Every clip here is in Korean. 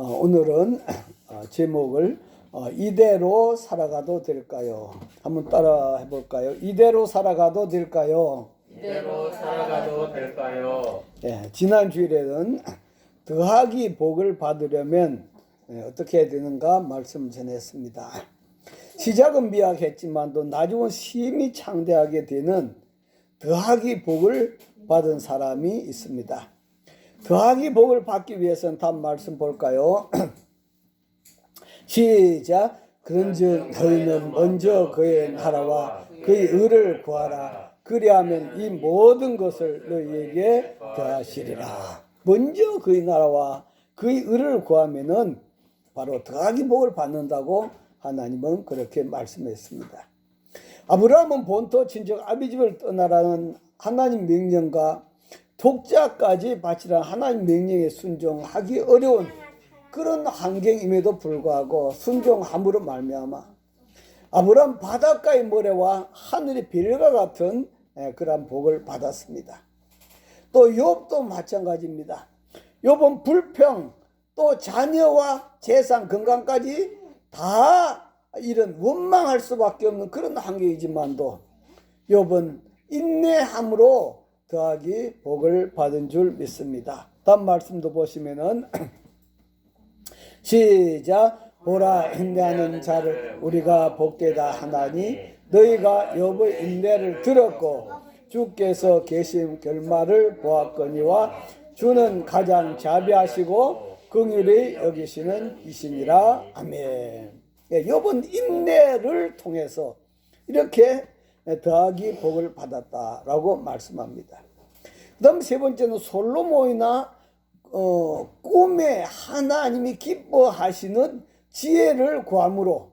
오늘은 제목을 이대로 살아가도 될까요? 한번 따라 해볼까요? 이대로 살아가도 될까요? 이대로 살아가도 될까요? 지난 주일에는 더하기 복을 받으려면 어떻게 해야 되는가 말씀 전했습니다. 시작은 미약했지만도 나중은 심히 창대하게 되는 더하기 복을 받은 사람이 있습니다. 더하기 복을 받기 위해서는 다음 말씀 볼까요? 시작. 그런즉 너희는 먼저 그의 나라와 그의 의를 구하라. 그리하면 이 모든 것을 너희에게 더하시리라. 먼저 그의 나라와 그의 의를 구하면은 바로 더하기 복을 받는다고 하나님은 그렇게 말씀했습니다. 아브라함은 본토 친척 아비집을 떠나라는 하나님 명령과 독자까지 바치라는 하나님 명령에 순종하기 어려운 그런 환경임에도 불구하고 순종함으로 말미암아 아브라함 바닷가의 모래와 하늘의 별과 같은 그러한 복을 받았습니다. 또 욥도 마찬가지입니다. 욥은 불평, 또 자녀와 재산, 건강까지 다 이런 원망할 수밖에 없는 그런 환경이지만도 욥은 인내함으로 더하기 복을 받은 줄 믿습니다. 다음 말씀도 보시면은 시작. 보라, 인내하는 자를 우리가 복되다 하나니 너희가 욥의 인내를 들었고 주께서 계신 결말을 보았거니와 주는 가장 자비하시고 긍휼히 여기시는 이시니라. 아멘. 욥은 인내를 통해서 이렇게 더하기 복을 받았다라고 말씀합니다. 그 다음 세 번째는 솔로몬이나 꿈에 하나님이 기뻐하시는 지혜를 구함으로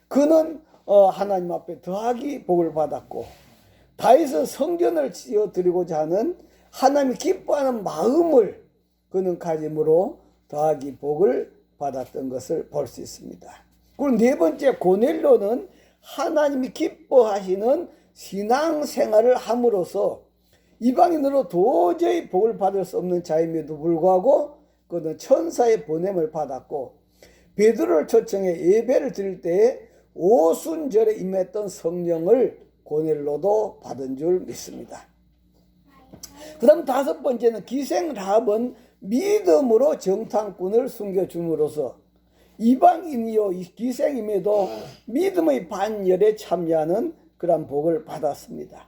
그는 하나님 앞에 더하기 복을 받았고, 다윗은 성전을 지어드리고자 하는 하나님이 기뻐하는 마음을 그는 가짐으로 더하기 복을 받았던 것을 볼 수 있습니다. 그리고 네 번째 고넬료는 하나님이 기뻐하시는 신앙생활을 함으로써 이방인으로 도저히 복을 받을 수 없는 자임에도 불구하고 그는 천사의 보냄을 받았고, 베드로를 초청해 예배를 드릴 때에 오순절에 임했던 성령을 고넬료도 받은 줄 믿습니다. 그 다음 다섯 번째는 기생 라합은 믿음으로 정탐꾼을 숨겨줌으로써 이방인이요 기생임에도 믿음의 반열에 참여하는 그런 복을 받았습니다.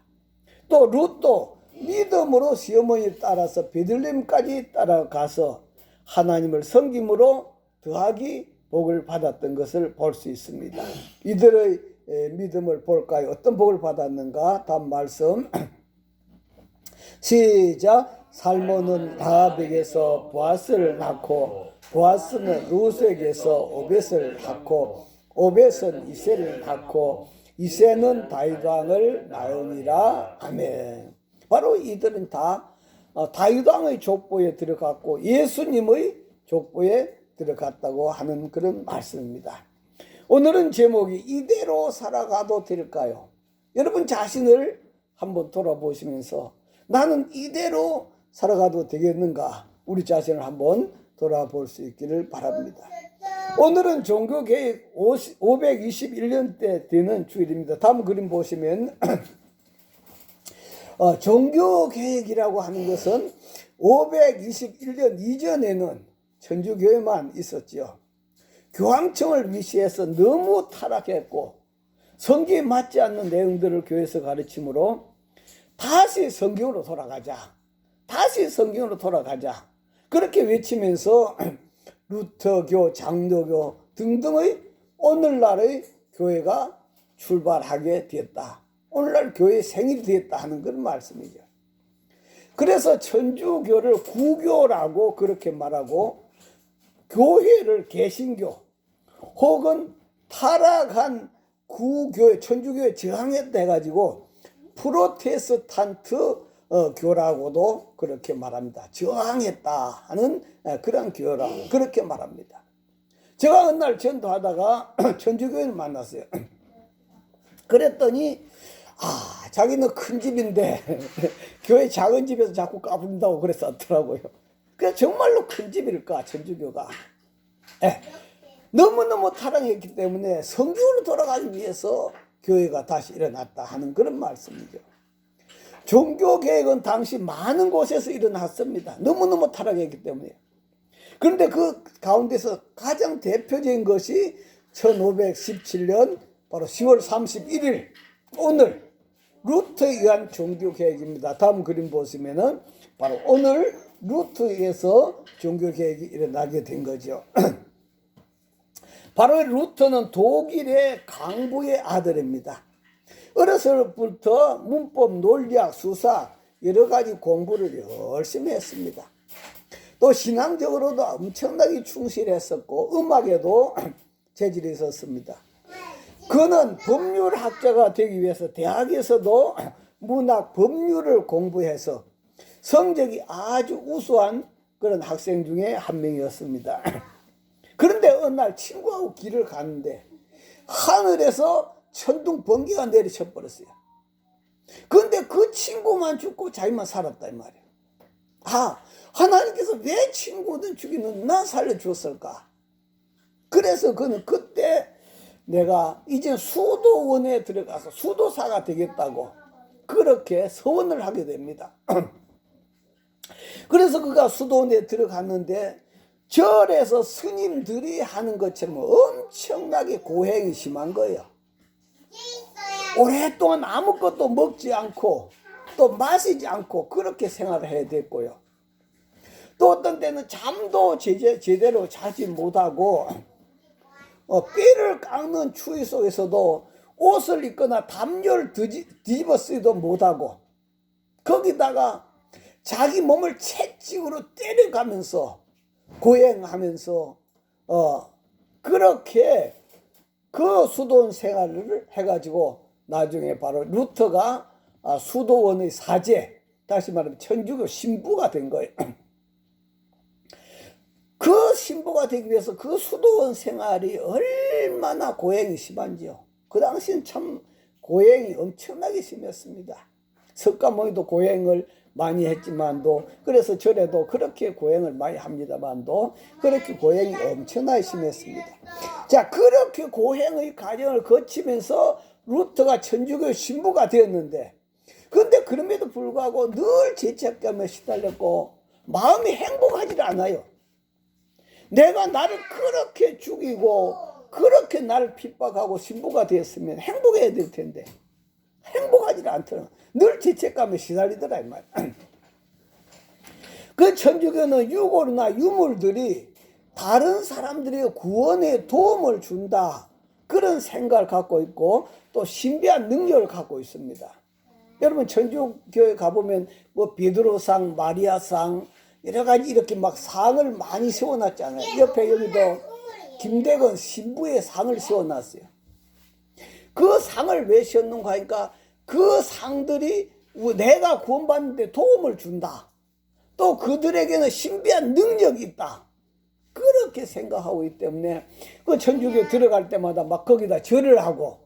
또 룻도 믿음으로 시어머니를 따라서 베들레헴까지 따라가서 하나님을 섬김으로 더하기 복을 받았던 것을 볼 수 있습니다. 이들의 믿음을 볼까요? 어떤 복을 받았는가? 다음 말씀 시작. 살몬은 라합에게서 보아스를 낳고 보아스는 룻에게서 오벳을 낳고 오벳은 이새를 낳고 이새는 다윗 왕을 낳으니라. 아멘. 바로 이들은 다 다윗 왕의 족보에 들어갔고 예수님의 족보에 들어갔다고 하는 그런 말씀입니다. 오늘은 제목이 이대로 살아가도 될까요? 여러분 자신을 한번 돌아보시면서 나는 이대로 살아가도 되겠는가? 우리 자신을 한번 돌아볼 수 있기를 바랍니다. 오늘은 종교개혁 521년 때 되는 주일입니다. 다음 그림 보시면 종교개혁이라고 하는 것은 521년 이전에는 천주교회만 있었죠. 교황청을 무시해서 너무 타락했고 성경에 맞지 않는 내용들을 교회에서 가르치므로 다시 성경으로 돌아가자. 다시 성경으로 돌아가자. 그렇게 외치면서 루터교, 장로교 등등의 오늘날의 교회가 출발하게 되었다. 오늘날 교회의 생일이 되었다 하는 그런 말씀이죠. 그래서 천주교를 구교라고 그렇게 말하고 교회를 개신교 혹은 타락한 구교회, 천주교에 저항했다 해가지고 프로테스탄트 교라고도 그렇게 말합니다. 저항했다 하는 그런 교라 그렇게 말합니다. 제가 어느 날 전도하다가 천주교인을 만났어요. 그랬더니 자기는 큰 집인데 교회 작은 집에서 자꾸 까부린다고 그랬었더라고요. 그래서 정말로 큰 집일까 천주교가? 너무너무 타락했기 때문에 성경으로 돌아가기 위해서 교회가 다시 일어났다 하는 그런 말씀이죠. 종교개혁은 당시 많은 곳에서 일어났습니다. 너무너무 타락했기 때문에. 그런데 그 가운데서 가장 대표적인 것이 1517년 바로 10월 31일 오늘 루터에 의한 종교개혁입니다. 다음 그림 보시면은 바로 오늘 루터에 의해서 종교개혁이 일어나게 된 거죠. 바로 루터는 독일의 강부의 아들입니다. 어려서부터 문법, 논리학, 수사 여러 가지 공부를 열심히 했습니다. 또 신앙적으로도 엄청나게 충실했었고 음악에도 재질이 있었습니다. 그는 법률학자가 되기 위해서 대학에서도 문학, 법률을 공부해서 성적이 아주 우수한 그런 학생 중에 한 명이었습니다. 그런데 어느 날 친구하고 길을 가는데 하늘에서 천둥 번개가 내리쳐 버렸어요. 그런데 그 친구만 죽고 자기만 살았다 이 말이에요. 하나님께서 왜 친구든 죽이는 나 살려주었을까? 그래서 그는 그때 내가 이제 수도원에 들어가서 수도사가 되겠다고 그렇게 서원을 하게 됩니다. 그래서 그가 수도원에 들어갔는데 절에서 스님들이 하는 것처럼 엄청나게 고행이 심한 거예요. 오랫동안 아무것도 먹지 않고 또 마시지 않고 그렇게 생활을 해야 됐고요. 또 어떤 때는 잠도 제대로 자지 못하고 뼈를 깎는 추위 속에서도 옷을 입거나 담요를 뒤집어 쓰지도 못하고 거기다가 자기 몸을 채찍으로 때려가면서 고행하면서 그렇게 그 수도원 생활을 해가지고 나중에 바로 루터가 수도원의 사제, 다시 말하면 천주교 신부가 된 거예요. 그 신부가 되기 위해서 그 수도원 생활이 얼마나 고행이 심한지요. 그 당시엔 참 고행이 엄청나게 심했습니다. 석가모니도 고행을 많이 했지만도 그래서 절에도 그렇게 고행을 많이 합니다만도 그렇게 고행이 엄청나게 심했습니다. 자, 그렇게 고행의 과정을 거치면서 루터가 천주교 신부가 되었는데 근데 그럼에도 불구하고 늘 죄책감에 시달렸고 마음이 행복하지 않아요. 내가 나를 그렇게 죽이고 그렇게 나를 핍박하고 신부가 되었으면 행복해야 될 텐데 행복하지 않더라. 늘 죄책감에 시달리더라 이 말. 그 천주교는 유골이나 유물들이 다른 사람들의 구원에 도움을 준다 그런 생각을 갖고 있고 또 신비한 능력을 갖고 있습니다. 여러분 천주교에 가보면 뭐 베드로상, 마리아상 여러 가지 이렇게 막 상을 많이 세워놨잖아요. 옆에 여기도 김대건 신부의 상을 세워놨어요. 그 상을 왜 세웠는가 하니까 그 상들이 내가 구원받는데 도움을 준다. 또 그들에게는 신비한 능력이 있다. 그렇게 생각하고 있기 때문에 그 천주교 들어갈 때마다 막 거기다 절을 하고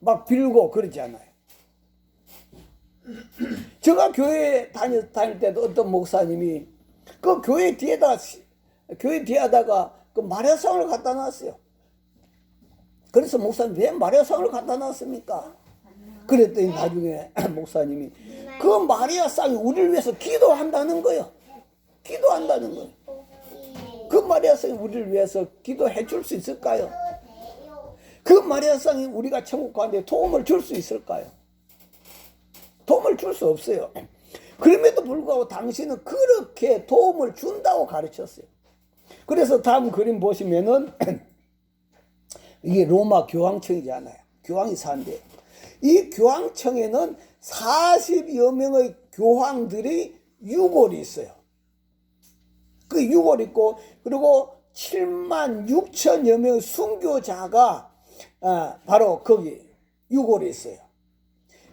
막 빌고 그러지 않아요. 제가 교회 다닐 때도 어떤 목사님이 그 교회 뒤에다가 그 마리아상을 갖다 놨어요. 그래서 목사님 왜 마리아상을 갖다 놨습니까? 그랬더니 나중에 목사님이 그 마리아상이 우리를 위해서 기도한다는 거예요. 기도한다는 거예요. 그 마리아상이 우리를 위해서 기도해 줄 수 있을까요? 그 마리아상이 우리가 천국 가는데 도움을 줄 수 있을까요? 도움을 줄 수 없어요. 그럼에도 불구하고 당신은 그렇게 도움을 준다고 가르쳤어요. 그래서 다음 그림 보시면은 이게 로마 교황청이잖아요. 교황이 사는데 이 교황청에는 40여 명의 교황들이 유골이 있어요. 그 유골이 있고 그리고 7만 6천여 명의 순교자가 바로 거기 유골이 있어요.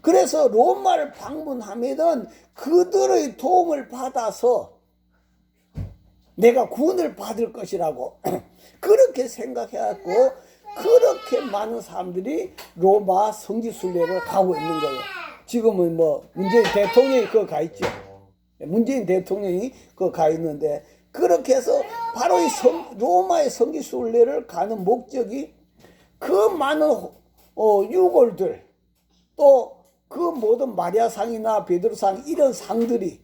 그래서 로마를 방문하면은 그들의 도움을 받아서 내가 구원을 받을 것이라고 그렇게 생각해갖고 그렇게 많은 사람들이 로마 성지순례를 가고 있는 거예요. 지금은 뭐 문재인 대통령이 그거 가 있죠. 문재인 대통령이 그거 가 있는데 그렇게 해서 바로 이 로마의 성지순례를 가는 목적이 그 많은 유골들, 또 그 모든 마리아상이나 베드로상 이런 상들이,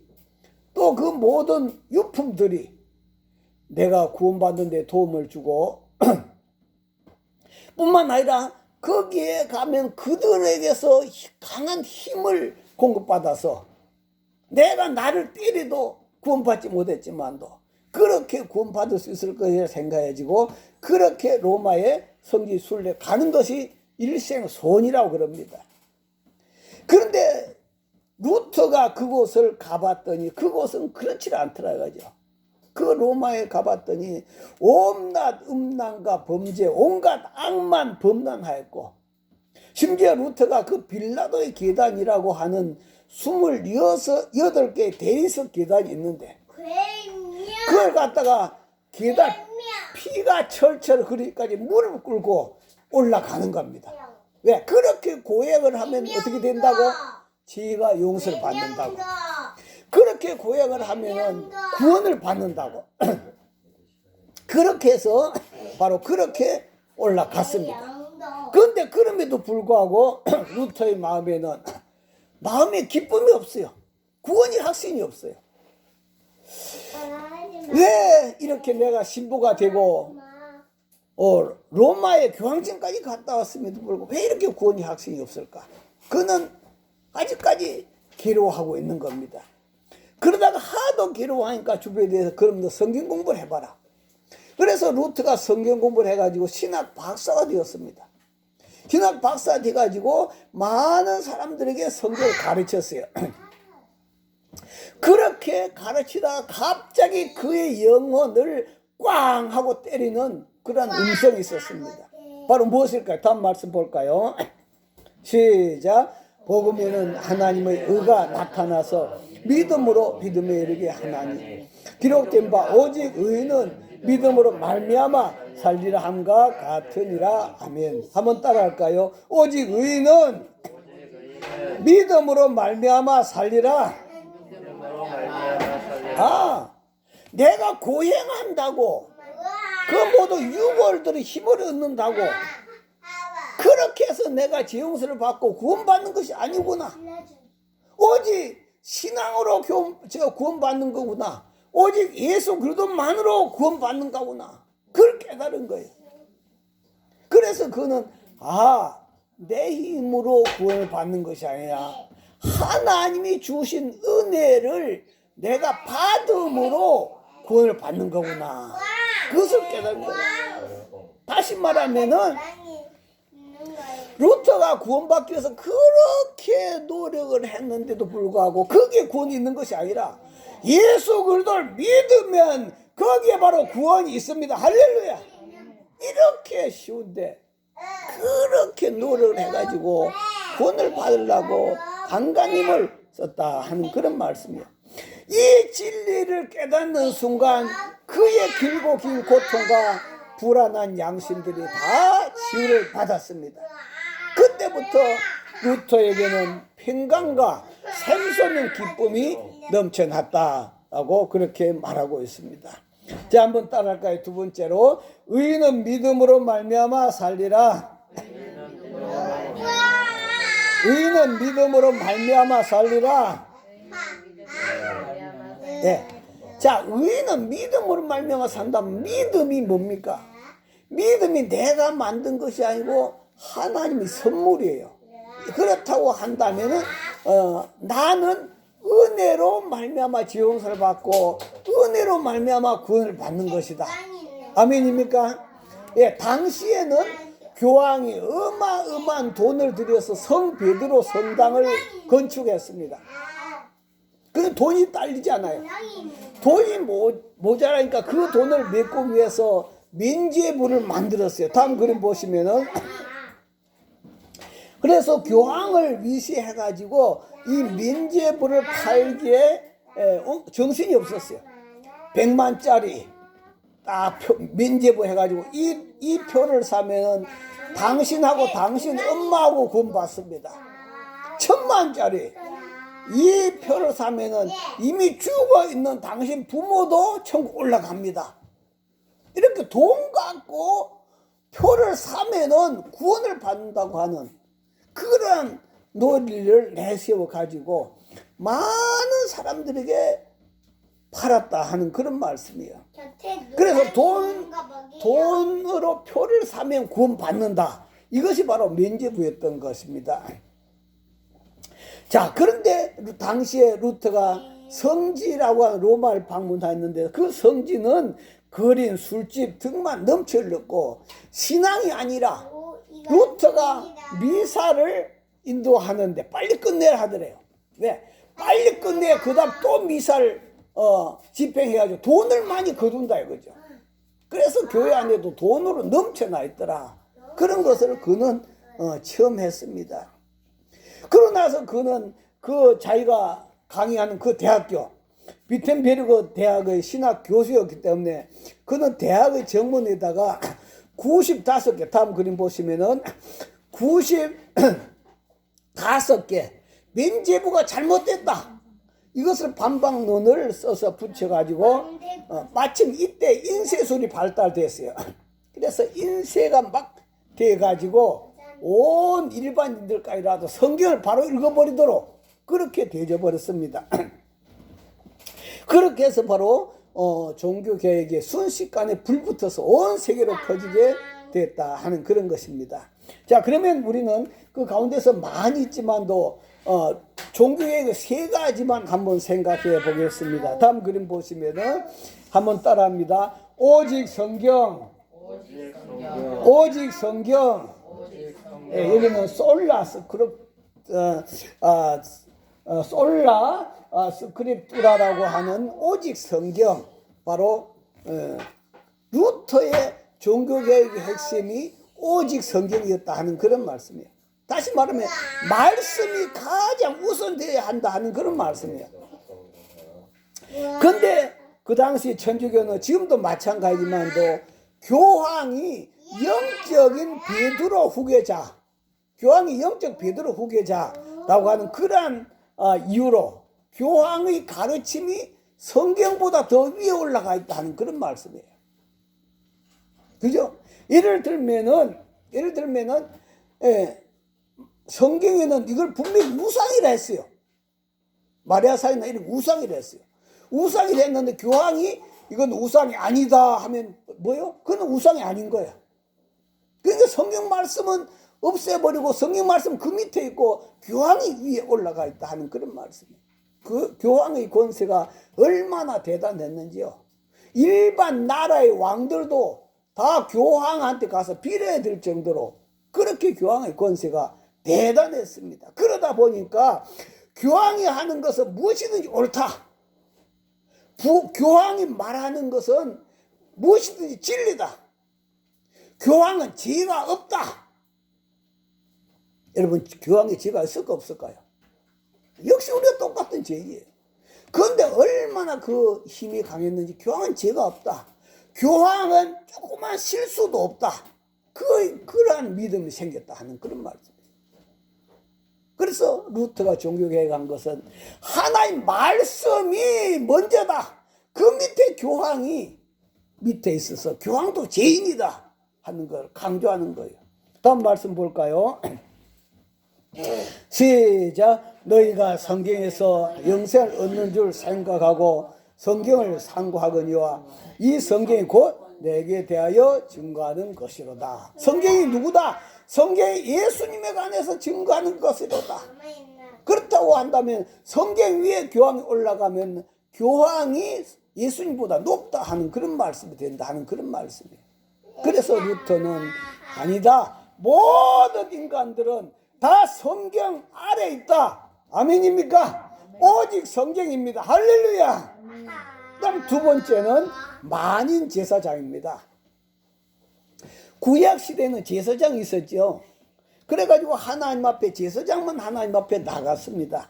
또 그 모든 유품들이 내가 구원받는 데 도움을 주고 뿐만 아니라 거기에 가면 그들에게서 강한 힘을 공급받아서 내가 나를 때려도 구원받지 못했지만도 그렇게 구원받을 수 있을 것이라 생각해지고 그렇게 로마의 성지순례 가는 것이 일생 소원이라고 그럽니다. 그런데 루터가 그곳을 가봤더니 그곳은 그렇지 않더라고요. 그 로마에 가봤더니 온갖 음란과 범죄, 온갖 악만 범람하였고, 심지어 루터가 그 빌라도의 계단이라고 하는 28개의 대리석 계단이 있는데 그걸 갖다가 계단 피가 철철 흐르기까지 무릎 꿇고 올라가는 겁니다. 왜? 그렇게 고행을 하면 어떻게 된다고? 지가 용서를 받는다고. 그렇게 고행을 하면은 구원을 받는다고. 그렇게 해서 바로 그렇게 올라갔습니다. 그런데 그럼에도 불구하고 루터의 마음에는 마음에 기쁨이 없어요. 구원이 확신이 없어요. 왜 이렇게 내가 신부가 되고 로마의 교황청까지 갔다 왔음에도 불구하고 왜 이렇게 구원이 확신이 없을까? 그는 아직까지 괴로워하고 있는 겁니다. 그러다가 하도 괴로워하니까 주변에 대해서 그럼 너 성경 공부를 해봐라. 그래서 루트가 성경 공부를 해가지고 신학 박사가 되었습니다. 신학 박사가 돼가지고 많은 사람들에게 성경을 가르쳤어요. 그렇게 가르치다가 갑자기 그의 영혼을 꽝 하고 때리는 그런 음성이 있었습니다. 바로 무엇일까요? 다음 말씀 볼까요? 시작. 복음에는 하나님의 의가 나타나서 믿음으로 믿음에 이르게 하나니 기록된 바 오직 의인은 믿음으로 말미암아 살리라 함과 같으니라. 아멘. 한번 따라할까요? 오직 의인은 믿음으로 말미암아 살리라. 아, 내가 고행한다고 그 모든 유골들의 힘을 얻는다고 그렇게 해서 내가 지용서를 받고 구원받는 것이 아니구나. 오직 신앙으로 구원받는 거구나. 오직 예수 그리스도만으로 구원받는 거구나. 그걸 깨달은 거예요. 그래서 그는 내 힘으로 구원을 받는 것이 아니라 하나님이 주신 은혜를 내가 받음으로 구원을 받는 거구나. 그것을 깨달은 거예요. 다시 말하면은 루터가 구원받기 위해서 그렇게 노력을 했는데도 불구하고 그게 구원이 있는 것이 아니라 예수 그리스도를 믿으면 거기에 바로 구원이 있습니다. 할렐루야. 이렇게 쉬운데 그렇게 노력을 해가지고 구원을 받으려고 안간힘을 썼다 하는 그런 말씀이에요. 이 진리를 깨닫는 순간 그의 길고 긴 고통과 불안한 양심들이 다 치유를 받았습니다. 그때부터 루터에게는 평강과 샘솟는 기쁨이 넘쳐났다라고 그렇게 말하고 있습니다. 자, 한번 따라할까요? 두 번째로 의인은 믿음으로 말미암아 살리라. 의인은 믿음으로 말미암아 살리라. 네. 자, 의인은 믿음으로 말미암아 산다면 믿음이 뭡니까? 믿음이 내가 만든 것이 아니고 하나님의 선물이에요. 그렇다고 한다면은 나는 은혜로 말미암아 지용서를 받고 은혜로 말미암아 구원을 받는 것이다. 아멘입니까? 예, 당시에는 교황이 어마어마한 돈을 들여서 성 베드로 성당을 건축했습니다. 그 돈이 딸리지 않아요. 돈이 모자라니까 그 돈을 메꾸기 위해서 민제부를 만들었어요. 다음 그림 보시면은 그래서 교황을 위시해가지고 이 민제부를 팔기에 정신이 없었어요. 100만짜리 딱 민제부 해가지고 이 표를 사면은 당신하고 당신 엄마하고 구원받습니다. 1000만짜리 이 표를 사면은 이미 죽어 있는 당신 부모도 천국 올라갑니다. 이렇게 돈 갖고 표를 사면은 구원을 받는다고 하는 그런 논리를 내세워 가지고 많은 사람들에게 팔았다 하는 그런 말씀이에요. 그래서 돈으로 표를 사면 구원 받는다. 이것이 바로 면죄부였던 것입니다. 자, 그런데 당시에 루터가 성지라고 하는 로마를 방문했는데 그 성지는 거린 술집 등만 넘쳐 흘렀고 신앙이 아니라 루터가 미사를 인도하는데 빨리 끝내야 하더래요. 왜? 빨리 끝내야 그 다음 또 미사를 집행해가지고 돈을 많이 거둔다 이거죠. 그래서 교회 안에도 돈으로 넘쳐나 있더라. 그런 것을 그는 체험했습니다. 그러고 나서 그는 그 자기가 강의하는 그 대학교 비텐베르그 대학의 신학 교수였기 때문에 그는 대학의 정문에다가 95개 다음 그림 보시면은 95개 면죄부가 잘못됐다. 이것을 반박론을 써서 붙여가지고 마침 이때 인쇄술이 발달됐어요. 그래서 인쇄가 막 돼가지고 온 일반인들까지라도 성경을 바로 읽어버리도록 그렇게 되어버렸습니다. 그렇게 해서 바로 종교개혁에 순식간에 불붙어서 온 세계로 퍼지게 됐다 하는 그런 것입니다. 자, 그러면 우리는 그 가운데서 많이 있지만도 종교개혁의 세 가지만 한번 생각해 보겠습니다. 다음 그림 보시면은 한번 따라합니다. 오직 성경, 오직 성경. 예, 여기는 솔라 스크립투라라고 하는 오직 성경, 바로 루터의 종교개혁의 핵심이 오직 성경이었다 하는 그런 말씀이에요. 다시 말하면 말씀이 가장 우선되어야 한다 하는 그런 말씀이에요. 근데 그 당시 천주교는 지금도 마찬가지지만도 교황이 영적인 베드로 후계자, 교황이 영적 베드로 후계자라고 하는 그러한 이유로 교황의 가르침이 성경보다 더 위에 올라가 있다는 그런 말씀이에요. 그죠? 예를 들면은 성경에는 이걸 분명히 우상이라 했어요. 마리아 사이나 이런 우상이라 했어요. 우상이라 했는데 교황이 이건 우상이 아니다 하면 뭐요? 그건 우상이 아닌 거야. 그러니까 성경 말씀은 없애버리고 성경 말씀 그 밑에 있고 교황이 위에 올라가 있다 하는 그런 말씀이에요. 그 교황의 권세가 얼마나 대단했는지요. 일반 나라의 왕들도 다 교황한테 가서 빌어야 될 정도로 그렇게 교황의 권세가 대단했습니다. 그러다 보니까 교황이 하는 것은 무엇이든지 옳다. 교황이 말하는 것은 무엇이든지 진리다. 교황은 죄가 없다. 여러분, 교황이 죄가 있을까 없을까요? 역시 우리가 똑같은 죄예요. 그런데 얼마나 그 힘이 강했는지 교황은 죄가 없다. 교황은 조그만 실수도 없다. 그러한 믿음이 생겼다 하는 그런 말씀이에요. 그래서 루터가 종교개혁한 것은 하나님 말씀이 먼저다. 그 밑에 교황이 밑에 있어서 교황도 죄인이다 하는 걸 강조하는 거예요. 다음 말씀 볼까요? 시작. 너희가 성경에서 영생을 얻는 줄 생각하고 성경을 상고하거니와 이 성경이 곧 내게 대하여 증거하는 것이로다. 성경이 누구다? 성경이 예수님에 관해서 증거하는 것이로다. 그렇다고 한다면 성경 위에 교황이 올라가면 교황이 예수님보다 높다 하는 그런 말씀이 된다 하는 그런 말씀이에요. 그래서 루터는 아니다. 모든 인간들은 다 성경 아래 있다. 아멘입니까? 오직 성경입니다. 할렐루야. 그다음 두 번째는 만인 제사장입니다. 구약 시대는 제사장이 있었죠. 그래가지고 하나님 앞에 제사장만 하나님 앞에 나갔습니다.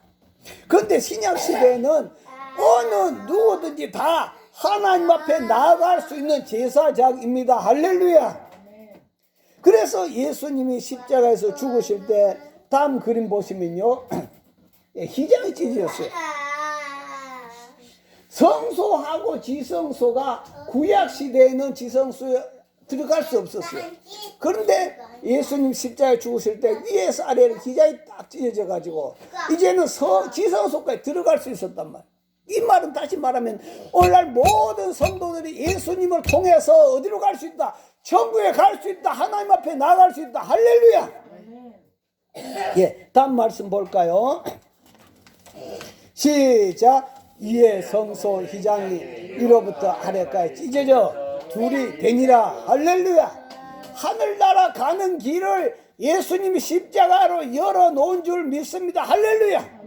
그런데 신약 시대에는 어느 누구든지 다 하나님 앞에 나아갈 수 있는 제사장입니다. 할렐루야. 그래서 예수님이 십자가에서 죽으실 때 다음 그림 보시면요, 휘장이 찢어졌어요. 성소하고 지성소가 구약 시대에는 지성소에 들어갈 수 없었어요. 그런데 예수님 십자가에 죽으실 때 위에서 아래로 휘장이 딱 찢어져 가지고 이제는 지성소까지 들어갈 수 있었단 말이에요. 이 말은 다시 말하면 오늘날 모든 성도들이 예수님을 통해서 어디로 갈 수 있다? 천국에 갈 수 있다. 하나님 앞에 나아갈 수 있다. 할렐루야. 예, 다음 말씀 볼까요? 시작. 이에 성소 휘장이 위로부터 아래까지 찢어져 둘이 되니라. 할렐루야. 하늘나라 가는 길을 예수님이 십자가로 열어놓은 줄 믿습니다. 할렐루야.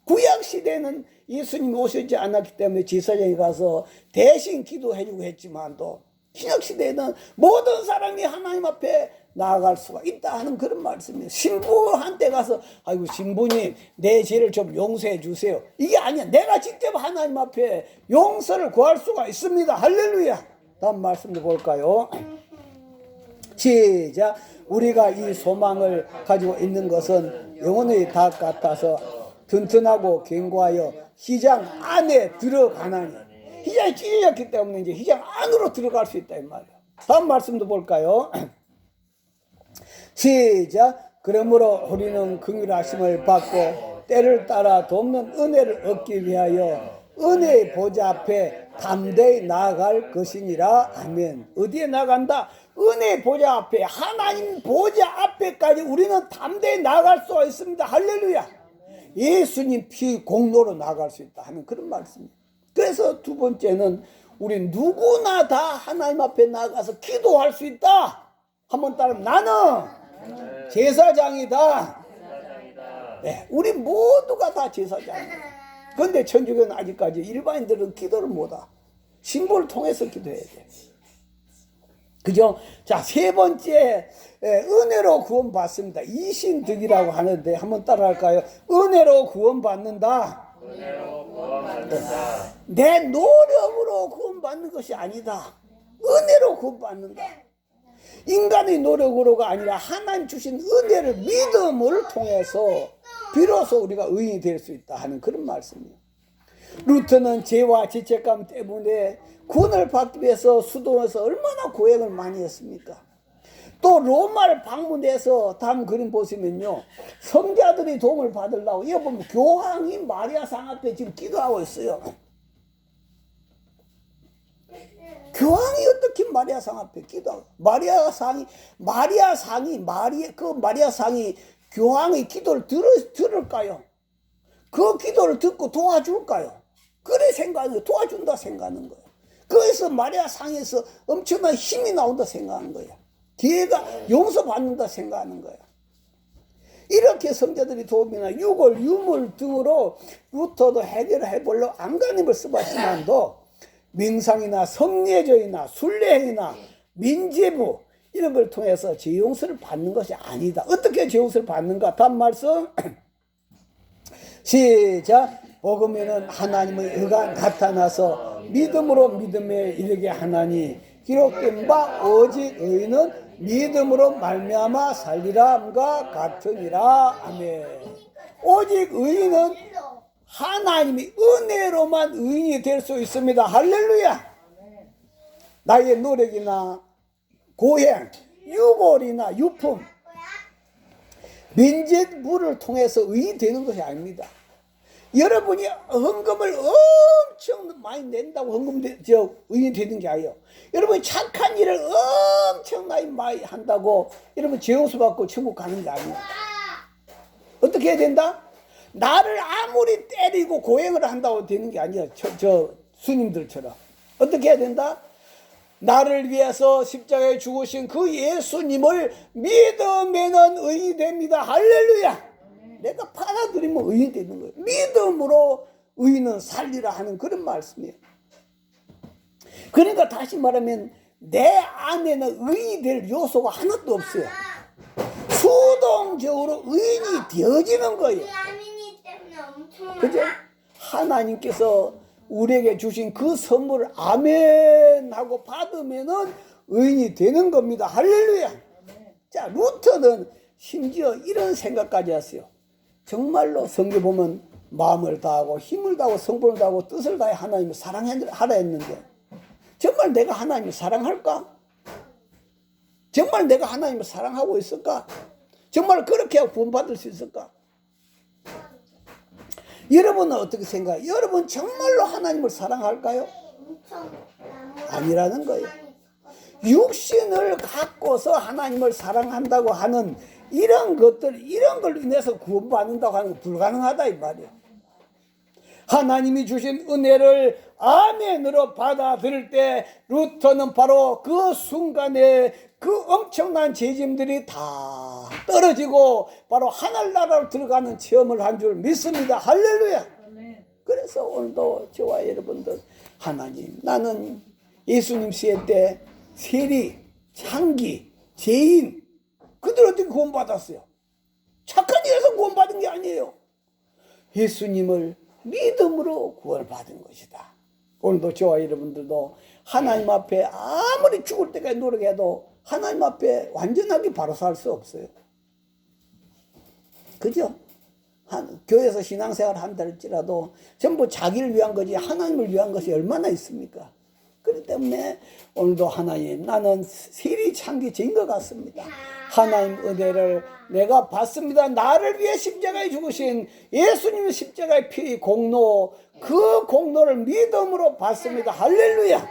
구약 시대는 예수님이 오시지 않았기 때문에 제사장에 가서 대신 기도해주고 했지만도 신약 시대에는 모든 사람이 하나님 앞에 나아갈 수가 있다 하는 그런 말씀이에요. 신부한테 가서 아이고 신부님 내 죄를 좀 용서해 주세요. 이게 아니야. 내가 직접 하나님 앞에 용서를 구할 수가 있습니다. 할렐루야. 다음 말씀도 볼까요? 시작. 우리가 이 소망을 가지고 있는 것은 영혼의 닭 같아서 튼튼하고 견고하여 휘장 안에 들어가나니. 휘장이 찢어졌기 때문에 이제 휘장 안으로 들어갈 수 있다 이 말이에요. 다음 말씀도 볼까요? 시작. 그러므로 우리는 긍휼하심을 받고 때를 따라 돕는 은혜를 얻기 위하여 은혜의 보좌 앞에 담대히 나아갈 것이니라. 아멘. 어디에 나간다? 은혜의 보좌 앞에, 하나님 보좌 앞에까지 우리는 담대히 나아갈 수가 있습니다. 할렐루야. 예수님 피 공로로 나아갈 수 있다 하는 그런 말씀입니다. 그래서 두 번째는 우리 누구나 다 하나님 앞에 나가서 기도할 수 있다. 한번 따라 나는 제사장이다. 네, 우리 모두가 다 제사장이다. 그런데 천주교는 아직까지 일반인들은 기도를 못하. 신부를 통해서 기도해야 돼. 그죠? 자, 세 번째, 은혜로 구원받습니다. 이신득이라고 하는데 한번 따라할까요? 은혜로 구원받는다. 은혜로 구원받는다. 내 노력으로 구원받는 것이 아니다. 은혜로 구원받는다. 인간의 노력으로가 아니라 하나님 주신 은혜를 믿음을 통해서 비로소 우리가 의인이 될 수 있다 하는 그런 말씀이에요. 루터는 죄와 죄책감 때문에 구원을 받기 위해서 수도에서 얼마나 고행을 많이 했습니까? 또 로마를 방문해서 다음 그림 보시면요, 성자들이 도움을 받으려고 이거 보면 교황이 마리아 상 앞에 지금 기도하고 있어요. 교황이 어떻게 마리아 상 앞에 기도하고? 마리아 상이 교황의 기도를 들을까요? 그 기도를 듣고 도와줄까요? 그래 생각하는 거예요. 도와준다 생각하는 거예요. 그래서 마리아 상에서 엄청난 힘이 나온다 생각하는 거예요. 기회가 용서받는다 생각하는 거예요. 이렇게 성자들이 도움이나 유골, 유물 등으로 루터도 해결해 보려고 안간힘을 써봤지만도 명상이나 성례절이나 순례행이나 민제부 이런 걸 통해서 죄 용서를 받는 것이 아니다. 어떻게 죄 용서를 받는가? 다음 말씀 시작. 복음에는 하나님의 의가 나타나서 믿음으로 믿음에 이르게 하나니 기록된 바 오직 의인은 믿음으로 말미암아 살리라함과 같으니라. 아멘. 오직 의인은 하나님의 은혜로만 의인이 될 수 있습니다. 할렐루야. 나의 노력이나 고행, 유골이나 유품, 민제부를 통해서 의인이 되는 것이 아닙니다. 여러분이 헌금을 엄청 많이 낸다고 의인이 되는 게 아니에요. 여러분이 착한 일을 엄청나게 많이 한다고 여러분 죄 용서 받고 천국 가는 게 아니에요. 어떻게 해야 된다? 나를 아무리 때리고 고행을 한다고 되는 게 아니에요. 저 스님들처럼. 어떻게 해야 된다? 나를 위해서 십자가에 죽으신 그 예수님을 믿으면은 의인이 됩니다. 할렐루야. 내가 받아들이면 의인이 되는 거예요. 믿음으로 의인은 살리라 하는 그런 말씀이에요. 그러니까 다시 말하면 내 안에는 의인이 될 요소가 하나도 없어요. 수동적으로 의인이 되어지는 거예요. 그죠? 하나님께서 우리에게 주신 그 선물을 아멘 하고 받으면은 의인이 되는 겁니다. 할렐루야. 자, 루터는 심지어 이런 생각까지 했어요. 정말로 성경 보면 마음을 다하고 힘을 다하고 성품을 다하고 뜻을 다해 하나님을 사랑하라 했는데 정말 내가 하나님을 사랑할까? 정말 내가 하나님을 사랑하고 있을까? 정말 그렇게 구원받을 수 있을까? 여러분은 어떻게 생각해요? 여러분 정말로 하나님을 사랑할까요? 아니라는 거예요. 육신을 갖고서 하나님을 사랑한다고 하는 이런 것들, 이런 걸로 인해서 구원받는다고 하는 건 불가능하다 이 말이에요. 하나님이 주신 은혜를 아멘으로 받아들일 때 루터는 바로 그 순간에 그 엄청난 죄짐들이 다 떨어지고 바로 하늘나라로 들어가는 체험을 한 줄 믿습니다. 할렐루야. 그래서 오늘도 저와 여러분들 하나님, 나는 예수님 시대 때 세리, 창기, 죄인 그들 어떻게 구원받았어요? 착한 일에서 구원받은 게 아니에요. 예수님을 믿음으로 구원을 받은 것이다. 오늘도 저와 여러분들도 하나님 앞에 아무리 죽을 때까지 노력해도 하나님 앞에 완전하게 바로 살 수 없어요. 그죠? 교회에서 신앙생활 한다 할지라도 전부 자기를 위한 거지 하나님을 위한 것이 얼마나 있습니까? 그렇기 때문에 오늘도 하나님, 나는 세리 창기 죄인 것 같습니다. 하나님 은혜를 내가 받습니다. 나를 위해 십자가에 죽으신 예수님의 십자가의 피 공로, 그 공로를 믿음으로 받습니다. 할렐루야.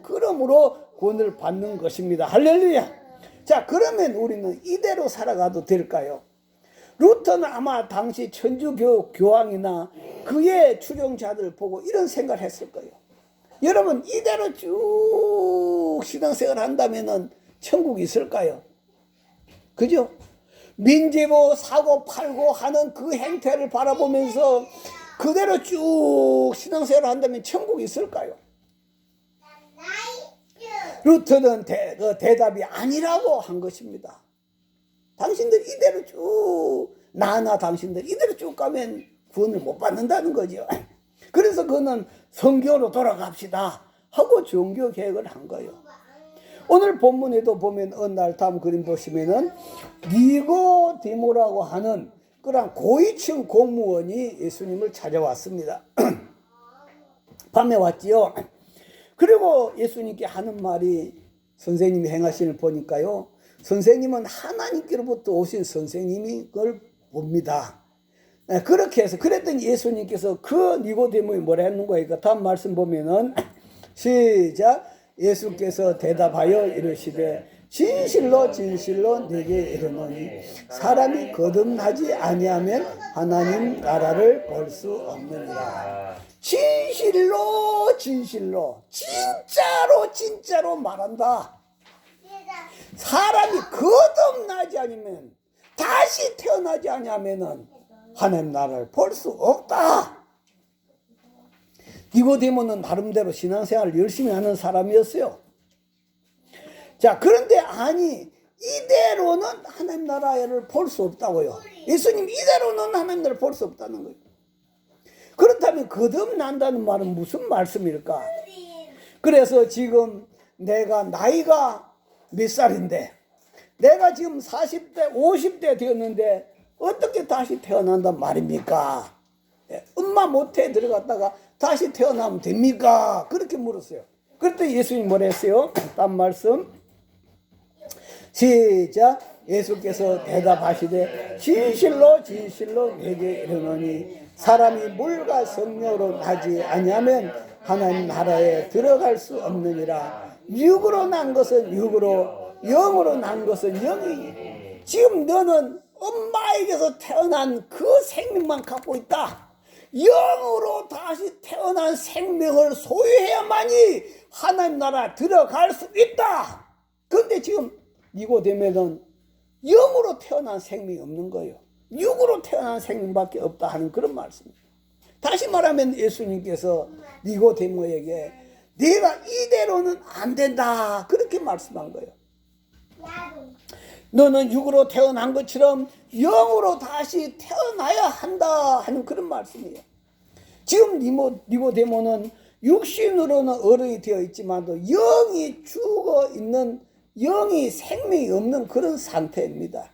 그러므로 구원을 받는 것입니다. 할렐루야. 자, 그러면 우리는 이대로 살아가도 될까요? 루터는 아마 당시 천주교황이나 그의 추종자들을 보고 이런 생각을 했을 거예요. 여러분 이대로 쭉 신앙생활 한다면은 천국이 있을까요? 그죠? 민재보 사고 팔고 하는 그 행태를 바라보면서 그대로 쭉 신앙생활을 한다면 천국이 있을까요? 루터는 대답이 아니라고 한 것입니다. 당신들 이대로 쭉 나나 당신들 이대로 쭉 가면 구원을 못 받는다는 거죠. 그래서 그는 성경으로 돌아갑시다 하고 종교 개혁을 한 거예요. 오늘 본문에도 보면 어느 날 다음 그림 보시면은 니고디모라고 하는 그런 고위층 공무원이 예수님을 찾아왔습니다. 밤에 왔지요. 그리고 예수님께 하는 말이, 선생님이 행하시는 보니까요, 선생님은 하나님께로부터 오신 선생님이 그걸 봅니다. 그렇게 해서 그랬더니 예수님께서 그 니고데모이 뭐라 했는 거예요? 다음 말씀 보면은 시작. 예수께서 대답하여 이르시되 진실로 진실로 내게 이르노니 사람이 거듭나지 아니하면 하나님 나라를 볼 수 없느니라. 진실로 진실로 진짜로 말한다. 사람이 거듭나지 않으면, 다시 태어나지 않으면은 하나님 나라를 볼 수 없다. 니고데모는 나름대로 신앙생활을 열심히 하는 사람이었어요. 자, 그런데 아니 이대로는 하나님 나라를 볼 수 없다고요. 예수님 이대로는 하나님 나라를 볼 수 없다는 거예요. 그렇다면 거듭난다는 말은 무슨 말씀일까? 그래서 지금 내가 나이가 몇 살인데, 내가 지금 40대 50대 되었는데 어떻게 다시 태어난단 말입니까? 엄마 모태에 들어갔다가 다시 태어나면 됩니까? 그렇게 물었어요. 그랬더니 예수님이 뭐라 했어요? 다음 말씀 시작. 예수께서 대답하시되 진실로 진실로 내게 이르노니 사람이 물과 성령으로 나지 아니하면 하나님 나라에 들어갈 수 없느니라. 육으로 난 것은 육으로, 영으로 난 것은 영이. 지금 너는 엄마에게서 태어난 그 생명만 갖고 있다. 영으로 다시 태어난 생명을 소유해야만이 하나님 나라 들어갈 수 있다. 그런데 지금 니고데모는 영으로 태어난 생명이 없는 거예요. 육으로 태어난 생명밖에 없다 하는 그런 말씀입니다. 다시 말하면 예수님께서 니고데모에게 네가 이대로는 안 된다 그렇게 말씀한 거예요. 너는 육으로 태어난 것처럼 영으로 다시 태어나야 한다 하는 그런 말씀이에요. 지금 니고데모는 육신으로는 어른이 되어 있지만도 영이 죽어 있는, 영이 생명이 없는 그런 상태입니다.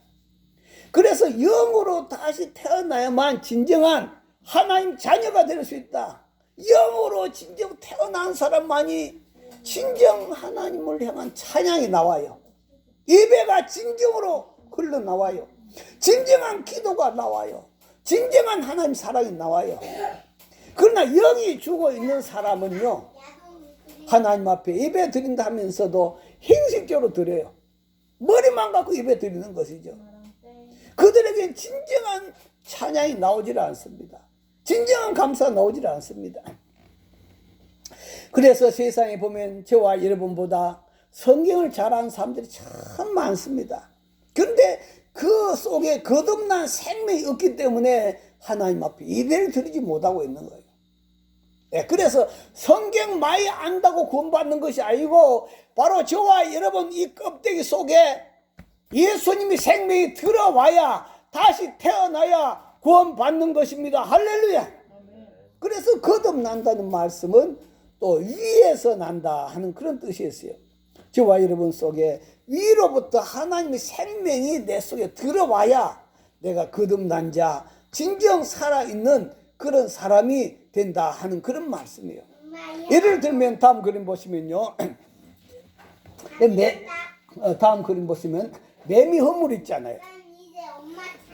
그래서 영으로 다시 태어나야만 진정한 하나님 자녀가 될 수 있다. 영으로 진정 태어난 사람만이 진정 하나님을 향한 찬양이 나와요. 예배가 진정으로 흘러나와요. 진정한 기도가 나와요. 진정한 하나님 사랑이 나와요. 그러나 영이 죽어 있는 사람은요, 하나님 앞에 예배 드린다 하면서도 형식적으로 드려요. 머리만 갖고 예배 드리는 것이죠. 그들에게 진정한 찬양이 나오질 않습니다. 진정한 감사가 나오질 않습니다. 그래서 세상에 보면 저와 여러분보다 성경을 잘 아는 사람들이 참 많습니다. 그런데 그 속에 거듭난 생명이 없기 때문에 하나님 앞에 예배를 드리지 못하고 있는 거예요. 네, 그래서 성경 많이 안다고 구원받는 것이 아니고 바로 저와 여러분 이 껍데기 속에 예수님이 생명이 들어와야 다시 태어나야 구원받는 것입니다. 할렐루야. 그래서 거듭난다는 말씀은 또 위에서 난다 하는 그런 뜻이었어요. 저와 여러분 속에 위로부터 하나님의 생명이 내 속에 들어와야 내가 거듭난 자, 진정 살아있는 그런 사람이 된다 하는 그런 말씀이에요. 예를 들면 다음 그림 보시면요. 다음 그림 보시면 매미 허물 있잖아요.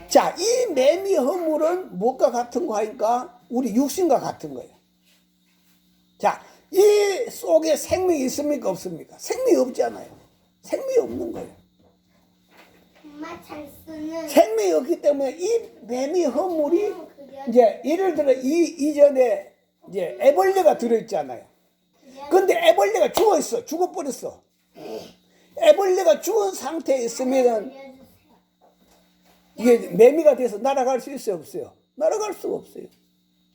자, 이 매미 허물은 무엇과 같은 거 하니까 우리 육신과 같은 거예요. 자, 이 속에 생명이 있습니까 없습니까? 생명이 없잖아요. 생명이 없는 거예요. 생명이 없기 때문에 이 매미 허물이 이제 예를 들어 이전에 이제 애벌레가 들어있잖아요. 근데 애벌레가 죽어버렸어. 애벌레가 죽은 상태에 있으면 이게 매미가 돼서 날아갈 수 있어요 없어요? 날아갈 수가 없어요.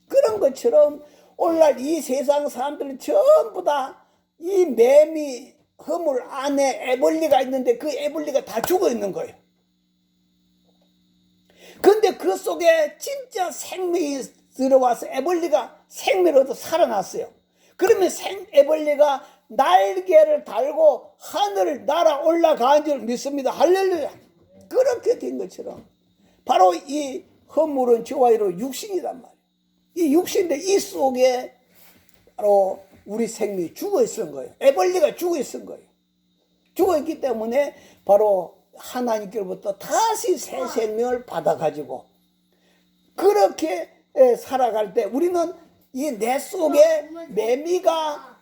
그런 것처럼 오늘날 이 세상 사람들은 전부 다 이 매미 허물 안에 애벌레가 있는데 그 애벌레가 다 죽어 있는 거예요. 근데 그 속에 진짜 생명이 들어와서 애벌레가 생명을 얻어 살아났어요. 그러면 애벌레가 날개를 달고 하늘을 날아 올라가는 줄 믿습니다. 할렐루야. 그렇게 된 것처럼 바로 이 허물은 저와 여러분 육신이란 말이에요. 이 육신인데 이 속에 바로 우리 생명이 죽어 있은 거예요. 애벌레가 죽어 있은 거예요. 죽어 있기 때문에 바로 하나님께로부터 다시 새 생명을 받아가지고 그렇게 살아갈 때 우리는 이 내 속에 매미가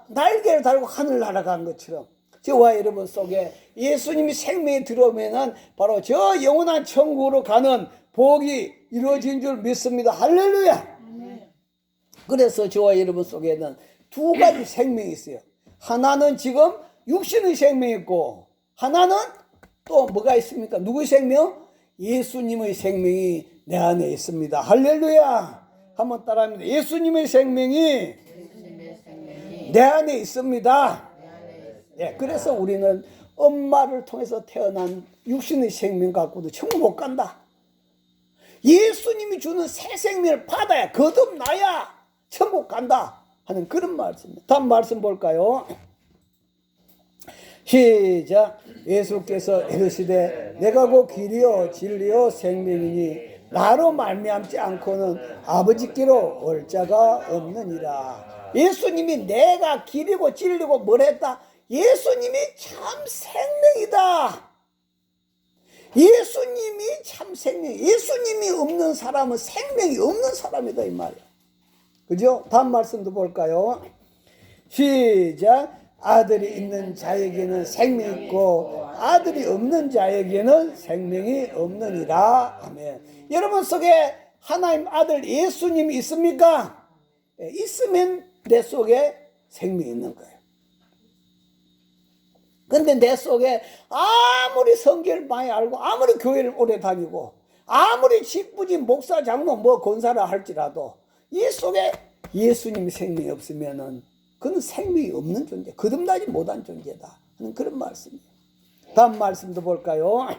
날개를 달고 하늘 날아간 것처럼 저와 여러분 속에 예수님이 생명이 들어오면은 바로 저 영원한 천국으로 가는 복이 이루어진 줄 믿습니다. 할렐루야. 그래서 저와 여러분 속에는 두 가지 생명이 있어요. 하나는 지금 육신의 생명이 있고 하나는 또 뭐가 있습니까? 누구의 생명? 예수님의 생명이 내 안에 있습니다. 할렐루야. 한번 따라합니다. 예수님의 생명이 내 안에 있습니다. 예, 그래서 우리는 엄마를 통해서 태어난 육신의 생명 갖고도 천국 못 간다. 예수님이 주는 새 생명을 받아야 거듭나야 천국 간다 하는 그런 말씀입니다. 다음 말씀 볼까요? 시작. 예수께서 이르시되 내가 곧 길이요 진리요 생명이니 나로 말미암지 않고는 아버지께로 올 자가 없느니라. 예수님이 내가 길이고 진리고 뭘 했다? 예수님이 참 생명이다. 예수님이 참 생명. 예수님이 없는 사람은 생명이 없는 사람이다 이 말이야. 그죠? 다음 말씀도 볼까요? 시작. 아들이 있는 자에게는 생명이 있고 아들이 없는 자에게는 생명이 없느니라. 아멘. 여러분 속에 하나님 아들 예수님이 있습니까? 있으면 내 속에 생명이 있는 거예요. 근데 내 속에 아무리 성경을 많이 알고 아무리 교회를 오래 다니고 아무리 직부진 목사 장로 뭐 권사라 할지라도 이 속에 예수님 생명이 없으면은 그는 생명이 없는 존재, 거듭나지 못한 존재다 하는 그런 말씀이에요. 다음 말씀도 볼까요?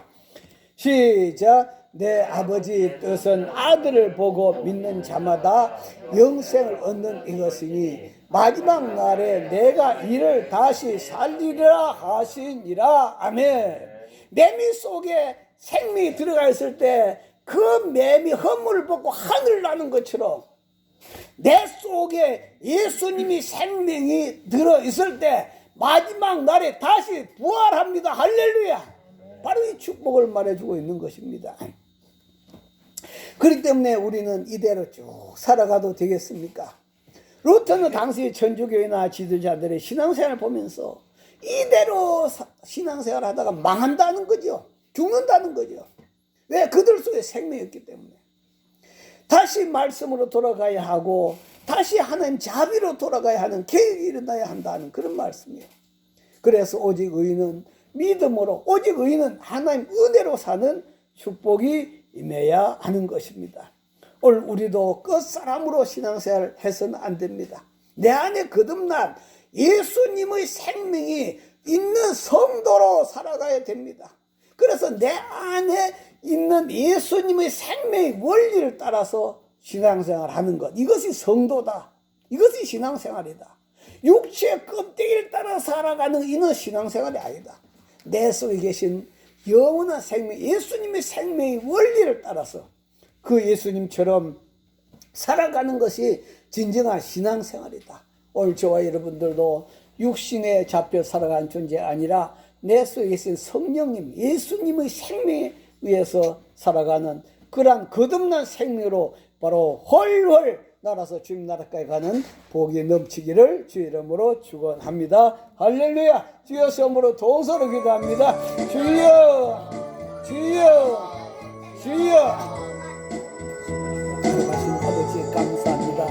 시작. 내 아버지 뜻은 아들을 보고 믿는 자마다 영생을 얻는 이것이니 마지막 날에 내가 이를 다시 살리리라 하시니라. 아멘. 매미 속에 생명이 들어가 있을 때 그 매미 허물을 벗고 하늘을 나는 것처럼 내 속에 예수님이 생명이 들어있을 때 마지막 날에 다시 부활합니다. 할렐루야. 바로 이 축복을 말해주고 있는 것입니다. 그렇기 때문에 우리는 이대로 쭉 살아가도 되겠습니까? 루터는 당시 천주교회나 지도자들의 신앙생활을 보면서 이대로 신앙생활을 하다가 망한다는 거죠. 죽는다는 거죠. 왜? 그들 속에 생명이 없기 때문에. 다시 말씀으로 돌아가야 하고 다시 하나님 자비로 돌아가야 하는 계획이 일어나야 한다는 그런 말씀이에요. 그래서 오직 의인은 믿음으로, 오직 의인은 하나님 은혜로 사는 축복이 임해야 하는 것입니다. 오늘 우리도 끝사람으로 신앙생활을 해서는 안 됩니다. 내 안에 거듭난 예수님의 생명이 있는 성도로 살아가야 됩니다. 그래서 내 안에 있는 예수님의 생명의 원리를 따라서 신앙생활을 하는 것, 이것이 성도다. 이것이 신앙생활이다. 육체의 껍데기를 따라 살아가는 이는 신앙생활이 아니다. 내 속에 계신 영원한 생명, 예수님의 생명의 원리를 따라서 그 예수님처럼 살아가는 것이 진정한 신앙생활이다. 오늘 저와 여러분들도 육신에 잡혀 살아가는 존재가 아니라 내 속에 계신 성령님, 예수님의 생명에 의해서 살아가는 그러한 거듭난 생명으로 바로 훨훨 날아서 주님 나라까지 가는 복이 넘치기를 주의 이름으로 축원합니다. 할렐루야. 주여 성으로 동서로 기도합니다. 주여, 주여, 주여. 하신 아버지 감사합니다.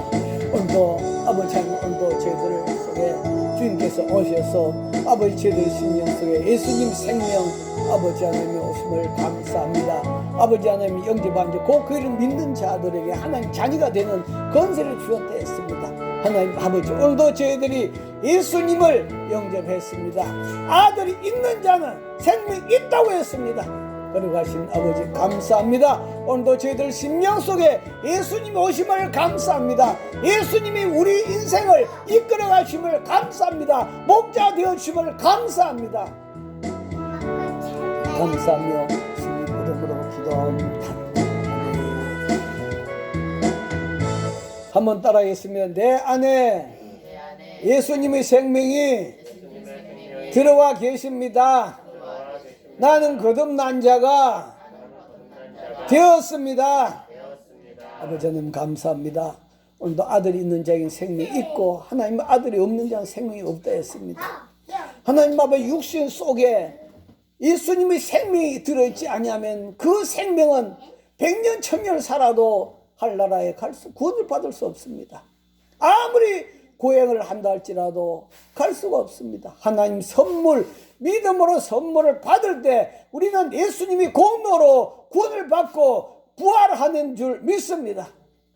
오늘도 아버지 오늘도 저희들 속에 주님께서 오셔서 아버지 저희들 심령 속에 예수님 생명 아버지 하나님의 오심을 감사합니다. 아버지 하나님이 영접한 곧 그를 믿는 자들에게 하나님 자녀가 되는 권세를 주었다 했습니다. 하나님 아버지 오늘도 저희들이 예수님을 영접했습니다. 아들이 있는 자는 생명이 있다고 했습니다. 거룩하신 아버지 감사합니다. 오늘도 저희들 심령 속에 예수님이 오심을 감사합니다. 예수님이 우리 인생을 이끌어 가심을 감사합니다. 목자 되어 주심을 감사합니다. 감사하며 주님 이름으로 기도합니다. 한번 따라하겠습니다. 내 안에 예수님의 생명이 들어와 계십니다. 나는 거듭난 자가 되었습니다. 아버지 하나님 감사합니다. 오늘도 아들이 있는 자에게 생명이 있고 하나님 아들이 없는 자는 생명이 없다 했습니다. 하나님 아버지 육신 속에 예수님의 생명이 들어있지 아니하면 그 생명은 100년 1000년을 살아도 할나라에 구원을 받을 수 없습니다. 아무리 고행을 한다 할지라도 갈 수가 없습니다. 하나님 선물, 믿음으로 선물을 받을 때 우리는 예수님이 공로로 구원을 받고 부활하는 줄 믿습니다.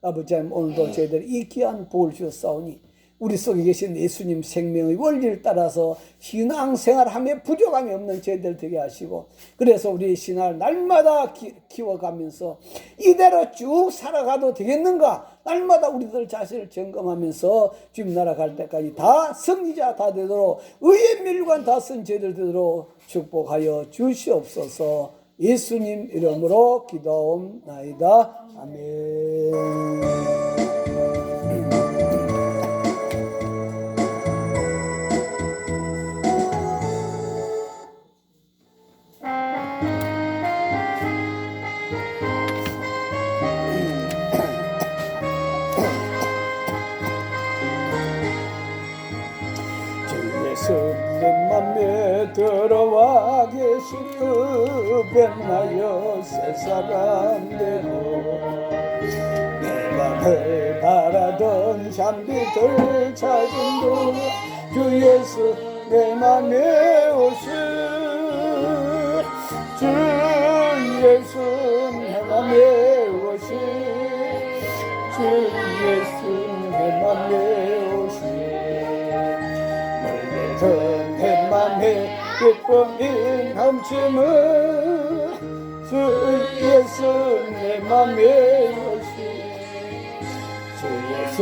아버지 하나님 오늘도 저희들이 이 귀한 복을 주셨사오니 우리 속에 계신 예수님 생명의 원리를 따라서 신앙생활함에 부족함이 없는 저희들 되게 하시고 그래서 우리 신앙을 날마다 키워가면서 이대로 쭉 살아가도 되겠는가 날마다 우리들 자신을 점검하면서 주님 나라 갈 때까지 다 승리자 다 되도록 의의 밀관 다 쓴 저희들 되도록 축복하여 주시옵소서. 예수님 이름으로 기도옵나이다. 아멘. 내 맘에 들어와 계신 변하여 새 사람 되고 내가 늘 바라던 잠비들 찾은 주 예수 내 맘에 오신 주 예수 내 맘에 오신 주 예수 내 맘에 오신 내 맘에 기쁨이 넘치는 주 예수 내 맘에 오신 주 예수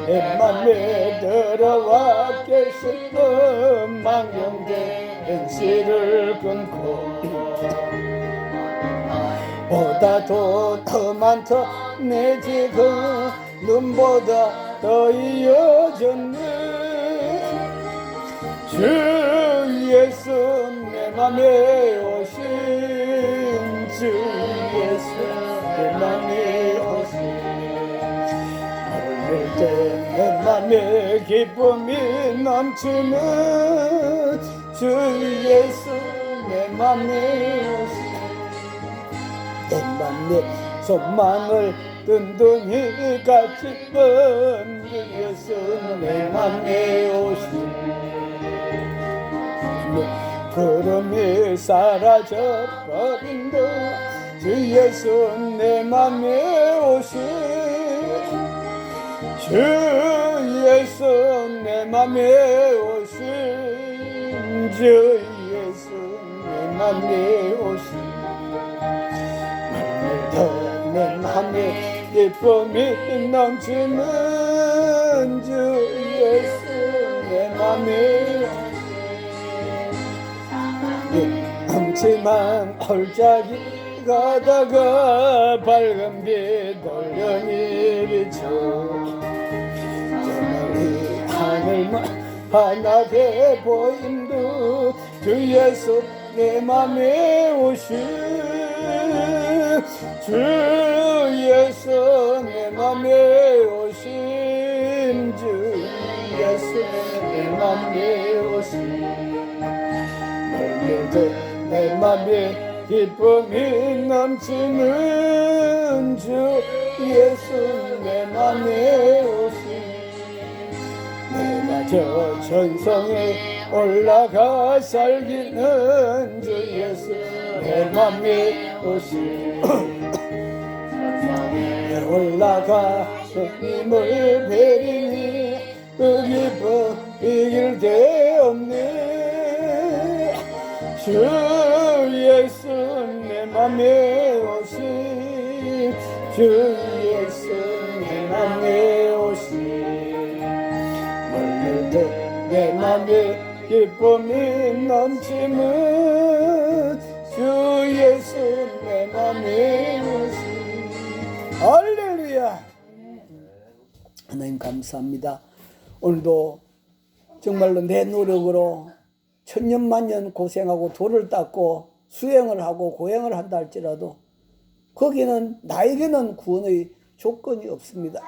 내 맘에 들어와 계셨던 망령된 시를 끊고 보다도 더 많다 내 지금 눈보다 더 이어졌네 주 예수 내 맘에 오신 주 예수 내 맘에 오신 오늘 때 내 맘에 기쁨이 넘치는 주 예수 내 맘에 오신 내 맘에 소망을 든든히 같이 뻔 주 예수 내 맘에 오신 구름이 사라져버린 듯 주 예수 내 맘에 오신 주 예수 내 맘에 오신 주 예수 내 맘에 오신 내 맘에 기쁨이 넘치는 주 예수 내 맘에 엄지만 홀짝이 가다가 밝은 빛 돌연히 비춰 저멀리 하늘만 환하게 보인 듯 주 예수 내 맘에 오신 주 예수 내 맘에 오신 주 예수 내 맘에 오신 내 맘에 기쁨이 넘치는 주 예수 내 맘에 오신 내가 저 전성에 올라가 살기는 주 예수 내 맘에 오신 올라가 주님을 베리니 그 기쁨 이길 데 없네 주 예수 내 맘에 오신 주 예수 내 맘에 오신 멀리 내 맘에 기쁨이 넘치는 주 예수 내 맘에 오신 할렐루야. 하나님 감사합니다. 오늘도 정말로 내 노력으로 천년만년 고생하고 돌을 닦고 수행을 하고 고행을 한다 할지라도 거기는 나에게는 구원의 조건이 없습니다.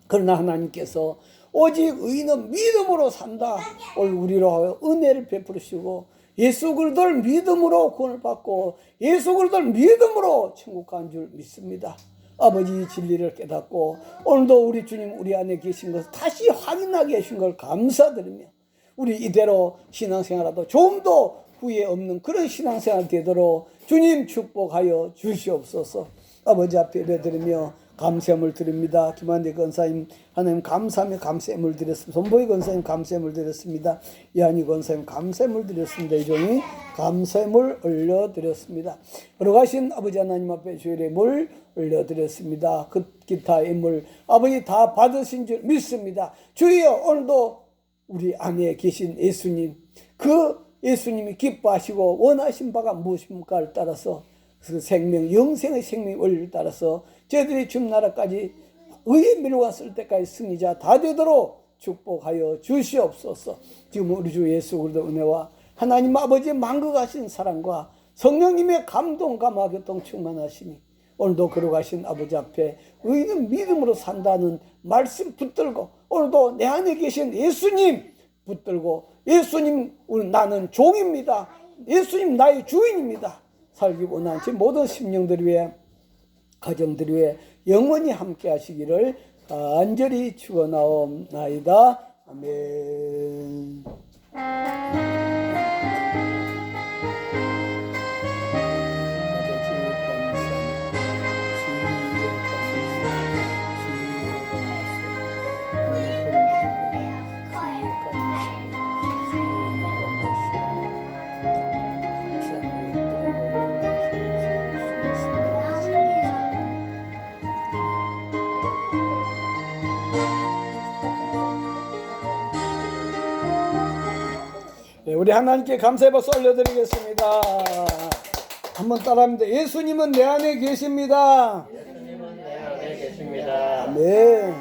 그러나 하나님께서 오직 의인은 믿음으로 산다 오늘 우리로 하여 은혜를 베푸시고 예수 그리스도를 믿음으로 구원을 받고 예수 그리스도를 믿음으로 천국 간 줄 믿습니다. 아버지 진리를 깨닫고 오늘도 우리 주님 우리 안에 계신 것을 다시 확인하게 하신 걸 감사드리며 우리 이대로 신앙생활하도 좀 더 후회 없는 그런 신앙생활 되도록 주님 축복하여 주시옵소서. 아버지 앞에 예배드리며 감사함을 드립니다. 김한대 권사님 하나님 감사하며 감사함을 드렸습니다. 손보이 권사님 감사함을 드렸습니다. 이한희 권사님 감사함을 드렸습니다. 이 종이 감사함을 올려드렸습니다. 걸어가신 아버지 하나님 앞에 주일의 예물 올려드렸습니다. 그 기타 예물 아버지 다 받으신 줄 믿습니다. 주여 오늘도 우리 안에 계신 예수님 그 예수님이 기뻐하시고 원하신 바가 무엇입니까를 따라서 그 생명 영생의 생명 원리를 따라서 저희들이 주나라까지 의의 밀과 쓸 때까지 승리자 다 되도록 축복하여 주시옵소서. 지금 우리 주 예수 그리스도 은혜와 하나님 아버지의 만극하신 사랑과 성령님의 감동 감화 교통 충만하시니 오늘도 걸어가신 아버지 앞에 의인은 믿음으로 산다는 말씀 붙들고 오늘도 내 안에 계신 예수님 붙들고 예수님 나는 종입니다. 예수님 나의 주인입니다. 살기 원하는 모든 심령들 위해 가정들 위해 영원히 함께 하시기를 간절히 축원하옵나이다. 아멘. 우리 하나님께 감사의 박수 올려드리겠습니다. 한번 따라합니다. 예수님은 내 안에 계십니다. 예수님은 내 안에 계십니다. 네.